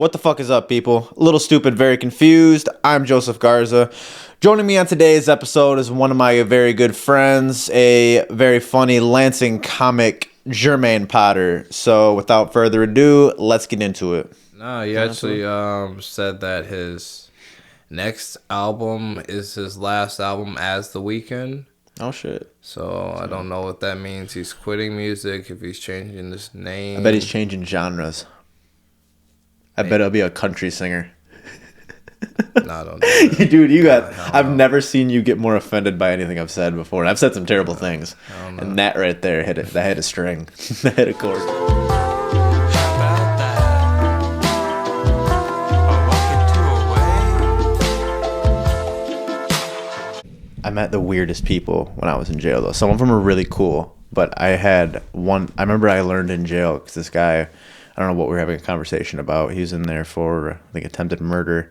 What the fuck is up, people? A little stupid, very confused. I'm Joseph Garza. Joining me on today's episode is one of my very good friends, a very funny Lansing comic, Germaine Potter. So, without further ado, let's get into it. No, he actually said that his next album is his last album as The Weeknd. Oh, shit. So, I don't know what that means. He's quitting music, if he's changing his name. I bet he's changing genres. I bet it'll be a country singer. No, I don't know. Dude, I've never seen you get more offended by anything I've said before. And I've said some terrible things. And that right there hit a string. That hit a chord. I met the weirdest people when I was in jail, though. Some of them were really cool. But I remember I learned in jail because this guy, I don't know what we were having a conversation about. He was in there for, attempted murder.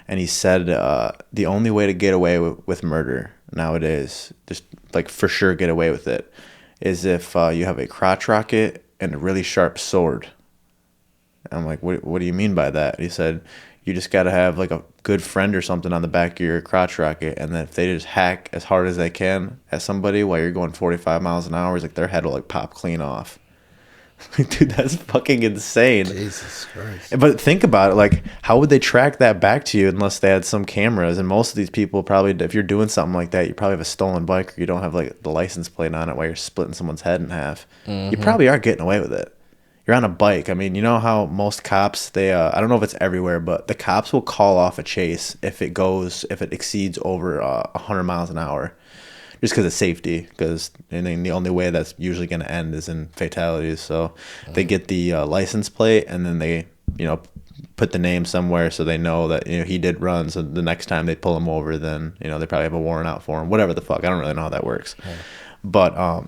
And he said the only way to get away with murder nowadays, just, for sure get away with it, is if you have a crotch rocket and a really sharp sword. And I'm like, what do you mean by that? He said, you just got to have, a good friend or something on the back of your crotch rocket. And then if they just hack as hard as they can at somebody while you're going 45 miles an hour, it's their head will, pop clean off. Dude, that's fucking insane. Jesus Christ. But think about it, how would they track that back to you unless they had some cameras? And most of these people probably, if you're doing something like that, you probably have a stolen bike or you don't have the license plate on it while you're splitting someone's head in half. Mm-hmm. You probably are getting away with it. You're on a bike. I mean, you know how most cops, they I don't know if it's everywhere, but the cops will call off a chase if it exceeds over 100 miles an hour. Just because of safety, because the only way that's usually going to end is in fatalities. So they get the license plate, and then they, put the name somewhere so they know that he did run. So the next time they pull him over, then they probably have a warrant out for him. Whatever the fuck, I don't really know how that works. Yeah. But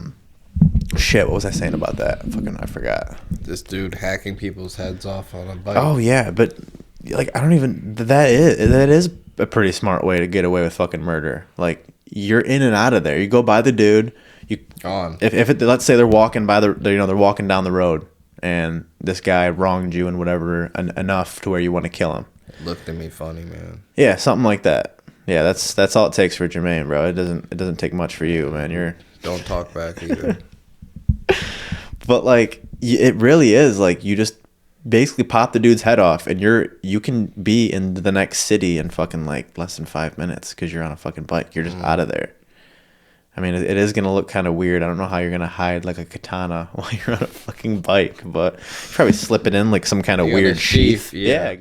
shit, what was I saying about that? I forgot. This dude hacking people's heads off on a bike. Oh yeah, but I don't even. That is a pretty smart way to get away with fucking murder. You're in and out of there. You go by the dude. You gone. Let's say they're walking by they're walking down the road, and this guy wronged you and whatever enough to where you want to kill him. Looked at me funny, man. Yeah, something like that. Yeah, that's all it takes for Germaine, bro. It doesn't take much for you, man. Don't talk back either. But it really is you just basically pop the dude's head off, and you can be in the next city in fucking less than 5 minutes because you're on a fucking bike. You're just out of there. I mean, it is gonna look kind of weird. I don't know how you're gonna hide a katana while you're on a fucking bike, but you probably slip it in some kind of weird sheath. Yeah.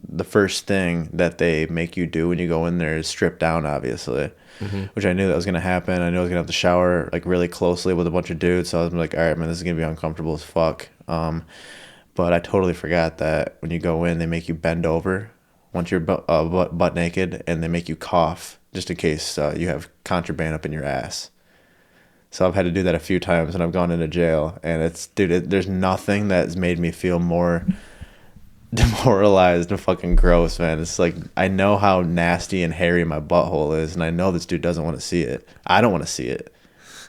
The first thing that they make you do when you go in there is strip down, obviously. Mm-hmm. Which I knew that was going to happen. I knew I was going to have to shower really closely with a bunch of dudes. So I was like, all right, man, this is going to be uncomfortable as fuck. But I totally forgot that when you go in, they make you bend over once you're butt naked, and they make you cough just in case you have contraband up in your ass. So I've had to do that a few times when I've gone into jail. And there's nothing that's made me feel more demoralized and fucking gross, man. It's I know how nasty and hairy my butthole is, and I know this dude doesn't want to see it. I don't want to see it,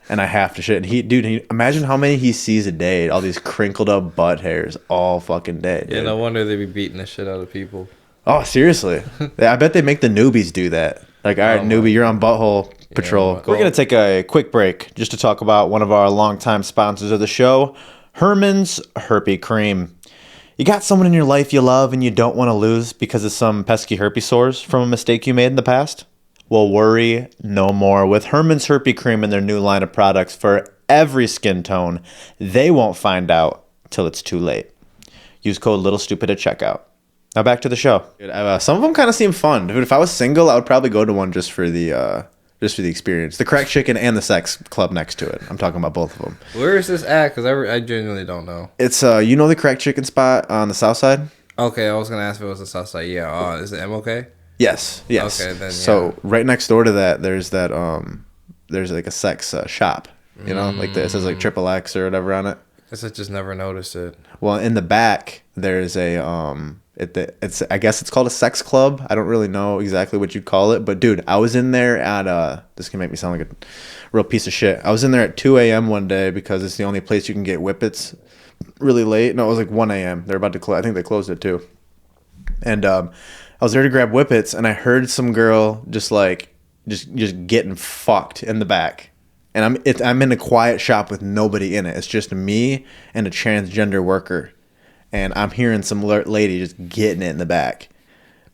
and I have to shit. And imagine how many he sees a day. All these crinkled up butt hairs all fucking day. Dude. Yeah, no wonder they be beating the shit out of people. Oh, seriously. I bet they make the newbies do that. All right, newbie, you're on butthole patrol. We're gonna take a quick break just to talk about one of our longtime sponsors of the show, Herman's Herpy Cream. You got someone in your life you love and you don't want to lose because of some pesky herpes sores from a mistake you made in the past? Well, worry no more. With Herman's Herpy Cream and their new line of products for every skin tone, they won't find out till it's too late. Use code LittleStupid at checkout. Now back to the show. Some of them kind of seem fun. Dude, if I was single, I would probably go to one just for the experience. The crack chicken and the sex club next to it. I'm talking about both of them. Where is this at? Because I genuinely don't know. It's the crack chicken spot on the south side? Okay, I was gonna ask if it was the south side. Yeah. Is it MOK? Yes. Okay, then. Yeah. So right next door to that, there's a sex shop. It says Triple X or whatever on it. I guess I just never noticed it. Well, in the back there's a I guess it's called a sex club. I don't really know exactly what you'd call it, but dude, I was in there at this can make me sound like a real piece of shit. I was in there at 2 a.m. one day because it's the only place you can get whippets really late. No, it was like 1 a.m. They're about to close. I think they closed it too. And I was there to grab Whippets, and I heard some girl just getting fucked in the back. And I'm in a quiet shop with nobody in it. It's just me and a transgender worker. And I'm hearing some lady just getting it in the back.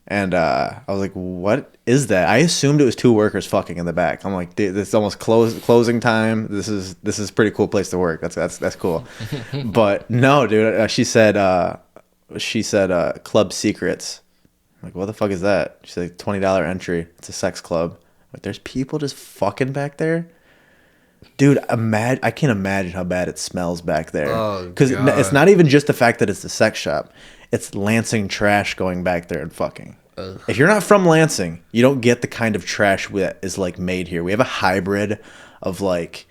And I was like, what is that? I assumed it was two workers fucking in the back. I'm like, dude, this is almost closing time. This is a pretty cool place to work. That's cool. But no, dude, she said club secrets. I'm like, what the fuck is that? She's like, $20 entry. It's a sex club. Like, there's people just fucking back there? Dude, I can't imagine how bad it smells back there. Because it's not even just the fact that it's a sex shop. It's Lansing trash going back there and fucking. Ugh. If you're not from Lansing, you don't get the kind of trash that is like made here. We have a hybrid of like,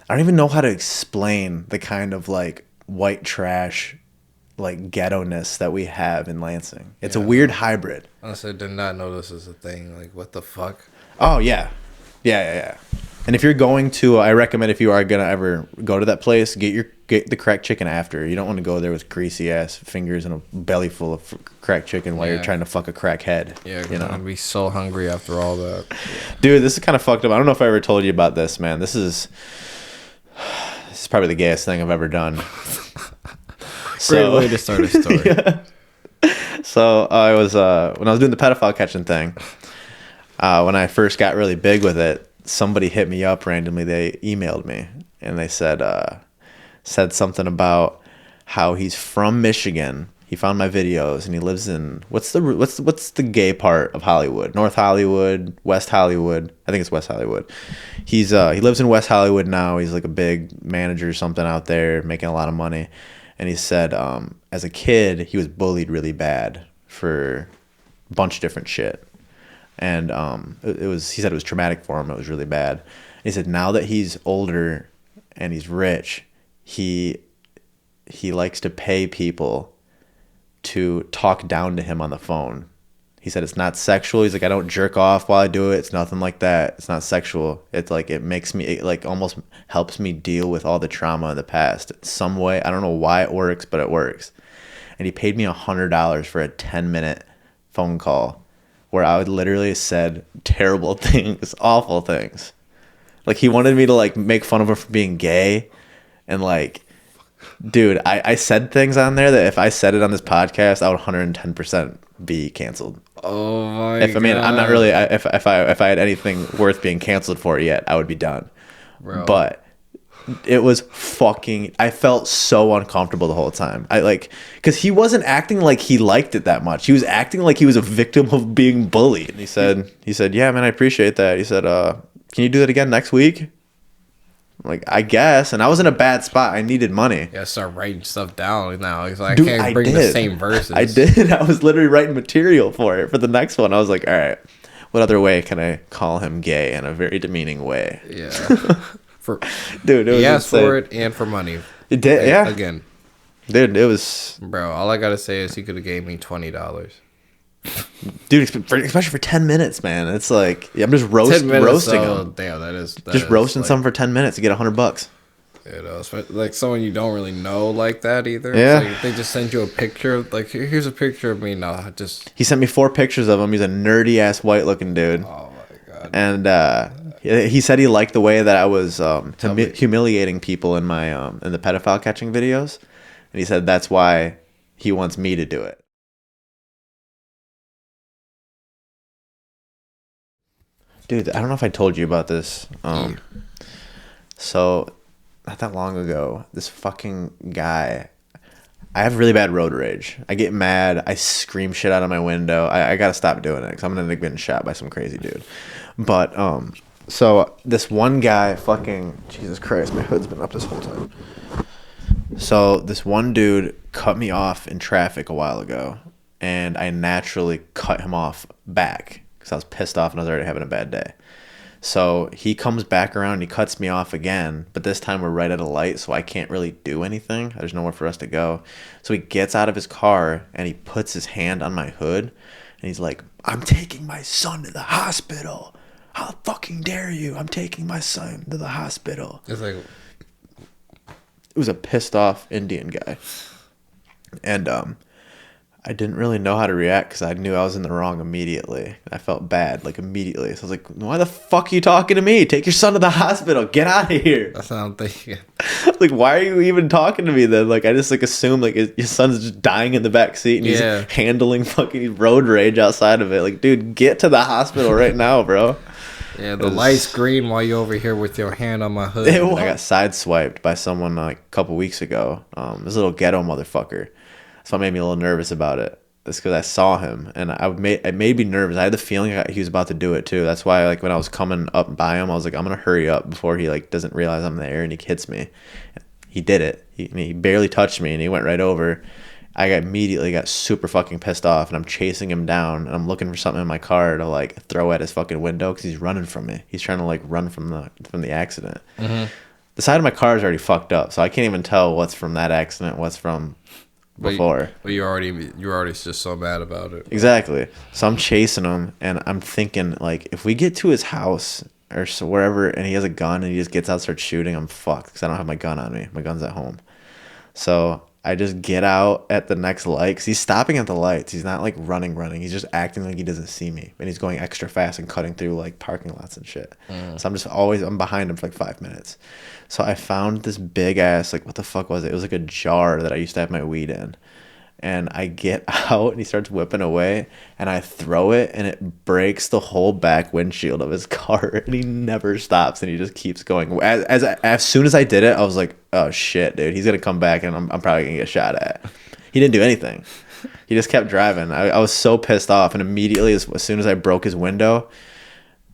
I don't even know how to explain the kind of like white trash, like ghetto-ness that we have in Lansing. It's a weird hybrid. Honestly, I did not know this was a thing. Like, what the fuck? Oh, yeah. Yeah. And if you're going to, I recommend if you are gonna ever go to that place, get the cracked chicken after. You don't want to go there with greasy ass fingers and a belly full of cracked chicken while you're trying to fuck a crackhead. Yeah, you know, I'm gonna be so hungry after all that. Dude, this is kind of fucked up. I don't know if I ever told you about this, man. This is probably the gayest thing I've ever done. Great way to start a story. Yeah. So I was when I was doing the pedophile catching thing. When I first got really big with it, somebody hit me up randomly. They emailed me and they said something about how he's from Michigan. He found my videos and he lives in what's the gay part of Hollywood? North Hollywood, West Hollywood. I think it's West Hollywood. He lives in West Hollywood now. He's like a big manager or something out there, making a lot of money. And he said as a kid he was bullied really bad for a bunch of different shit. And he said it was traumatic for him. It was really bad. He said now that he's older and he's rich, he likes to pay people to talk down to him on the phone. He said it's not sexual. He's like, I don't jerk off while I do it. It's nothing like that. It's not sexual. It's like it like almost helps me deal with all the trauma of the past in some way. I don't know why it works, but it works. And he paid me $100 for a 10-minute phone call where I would literally said terrible things, awful things. Like he wanted me to like make fun of him for being gay. And like, dude, I said things on there that if I said it on this podcast, I would 110% be canceled. Oh my God. I mean, I'm not really, if I had anything worth being canceled for yet, I would be done. Bro. But it was I felt so uncomfortable the whole time. Because he wasn't acting like he liked it that much. He was acting like he was a victim of being bullied. And he said, yeah, man, I appreciate that. He said, can you do that again next week? I'm like, I guess. And I was in a bad spot. I needed money. Yeah, start writing stuff down now. It's like, dude, I can't bring the same verses. I did. I was literally writing material for it for the next one. I was like, all right, what other way can I call him gay in a very demeaning way? Yeah. Dude, he asked for it and for money. It did, yeah. Again, dude, it was. Bro, all I gotta say is he could have gave me $20. Dude, especially for 10 minutes, man. It's like I'm just roasting him. Damn, that is roasting someone for 10 minutes to get $100. You know, like someone you don't really know like that either. Yeah, like they just send you a picture. Like here's a picture of me now. He sent me 4 pictures of him. He's a nerdy ass white looking dude. Oh my God. And he said he liked the way that I was humiliating people in my in the pedophile catching videos, and he said that's why he wants me to do it. Dude, I don't know if I told you about this. So not that long ago, this fucking guy. I have really bad road rage. I get mad. I scream shit out of my window. I gotta stop doing it because I'm gonna end up getting shot by some crazy dude. But so this one guy, fucking Jesus Christ, my hood's been up this whole time. So this one dude cut me off in traffic a while ago, and I naturally cut him off back because I was pissed off and I was already having a bad day. So he comes back around and he cuts me off again, but this time we're right at a light, so I can't really do anything. There's nowhere for us to go. So he gets out of his car and he puts his hand on my hood and he's like, I'm taking my son to the hospital. How fucking dare you? I'm taking my son to the hospital. It's like, was a pissed off Indian guy, and I didn't really know how to react because I knew I was in the wrong immediately. I felt bad, like, immediately. So I was like, why the fuck are you talking to me? Take your son to the hospital. Get out of here. That's what I'm thinking. Like, why are you even talking to me then? Like, I just, like, assumed, like, your son's just dying in the back seat and he's handling fucking road rage outside of it. Like, dude, get to the hospital right now, bro. Yeah, the light's green while you're over here with your hand on my hood. I got sideswiped by someone, like, a couple weeks ago. This little ghetto motherfucker. So it made me a little nervous about it. It's because I saw him, and it made me nervous. I had the feeling he was about to do it too. That's why, like, when I was coming up by him, I was like, I'm gonna hurry up before he, like, doesn't realize I'm there and he hits me. He did it. He barely touched me, and he went right over. I immediately got super fucking pissed off, and I'm chasing him down, and I'm looking for something in my car to, like, throw at his fucking window because he's running from me. He's trying to, like, run from the accident. Mm-hmm. The side of my car is already fucked up, so I can't even tell what's from that accident, what's from before. But you're already just so mad about it. Exactly. So I'm chasing him, and I'm thinking, like, if we get to his house or so wherever, and he has a gun, and he just gets out and starts shooting, I'm fucked because I don't have my gun on me. My gun's at home. So I just get out at the next light because he's stopping at the lights. He's not, like, running. He's just acting like he doesn't see me, and he's going extra fast and cutting through, like, parking lots and shit. So I'm behind him for, like, 5 minutes. So I found this big ass, like, what the fuck was it? It was like a jar that I used to have my weed in. And I get out, and he starts whipping away, and I throw it, and it breaks the whole back windshield of his car, and he never stops, and he just keeps going. As soon as I did it, I was like, oh shit, dude, he's gonna come back, and I'm probably gonna get shot at. He didn't do anything. He just kept driving. I was so pissed off, and immediately, as soon as I broke his window,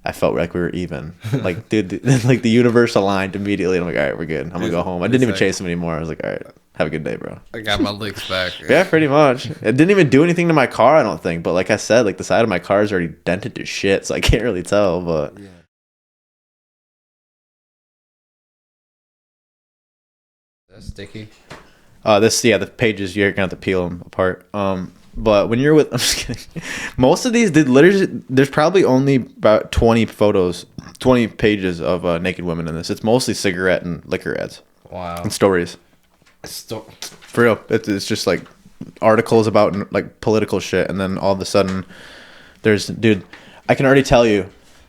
I felt like we were even. Like, dude, like, the universe aligned immediately. I'm like, all right, we're good. I'm gonna go home. I didn't even chase him anymore. I was like, all right, have a good day, bro. I got my licks back. Yeah, pretty much. It didn't even do anything to my car, I don't think. But like I said, like, the side of my car is already dented to shit, so I can't really tell. But Yeah. That's sticky. The pages, you're gonna have to peel them apart. But when you're with, I'm just kidding. Most of these did literally. There's probably only about 20 pages of naked women in this. It's mostly cigarette and liquor ads. Wow. And stories. For real, it's just like articles about, like, political shit, and then all of a sudden, dude, I can already tell you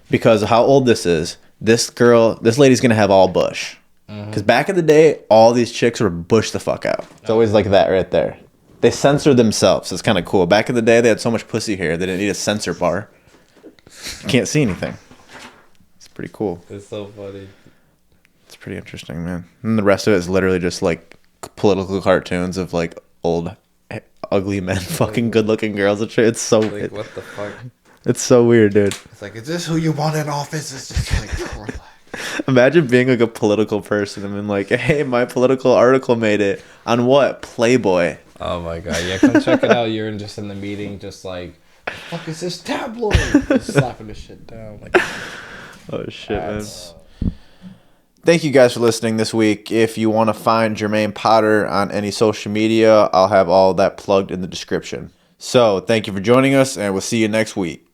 because of how old this is. This lady's gonna have all bush. Because back in the day, all these chicks were bush the fuck out. It's always like that right there. They censor themselves. It's kind of cool. Back in the day, they had so much pussy hair, they didn't need a censor bar. You can't see anything. It's pretty cool. It's so funny. It's pretty interesting, man. And the rest of it is literally just, like, political cartoons of, like, old, ugly men fucking good-looking girls. It's so... Like, what the fuck? It's so weird, dude. It's like, is this who you want in office? It's just like, relax. Imagine being, like, a political person and being like, hey, my political article made it. On what? Playboy. Oh my god, yeah, come check it out. You're just in the meeting, just like, the fuck is this tabloid? Just slapping the shit down. Like, oh shit, man. Thank you guys for listening this week. If you want to find Germaine Potter on any social media, I'll have all that plugged in the description. So, thank you for joining us, and we'll see you next week.